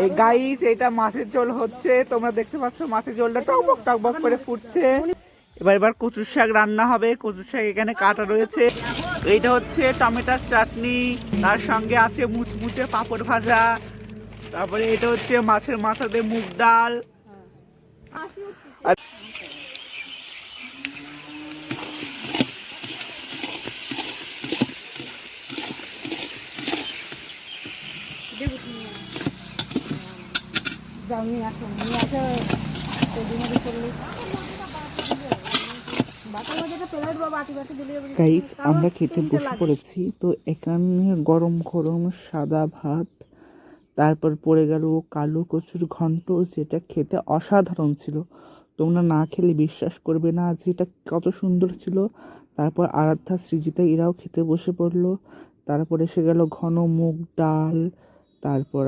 এই গাইস, এটা মাছের ঝোল হচ্ছে, তোমরা দেখতে পাচ্ছ মাছের ঝোলটা টকবক টকবক করে ফুটছে। এবার কচুর শাক রান্না হবে। কচুর শাক এখানে কাটা রয়েছে। এইটা হচ্ছে টমেটোর চাটনি, তার সঙ্গে আছে মুচমুচে পাঁপড় ভাজা। তারপরে এটা হচ্ছে মাছের মাথা দিয়ে মুগ ডাল। আর গাইস, আমরা খেতে বসে পড়েছি। তো এখানে গরম গরম সাদা ভাত, তারপর পড়ে গেল কালো কচুর ঘন্ট, যেটা খেতে অসাধারণ ছিল। তোমরা না খেলে বিশ্বাস করবে না যেটা কত সুন্দর ছিল। তারপর আরাধ্যা, সৃজিতা এরাও খেতে বসে পড়লো। তারপর এসে গেল ঘন মুগ ডাল। তারপর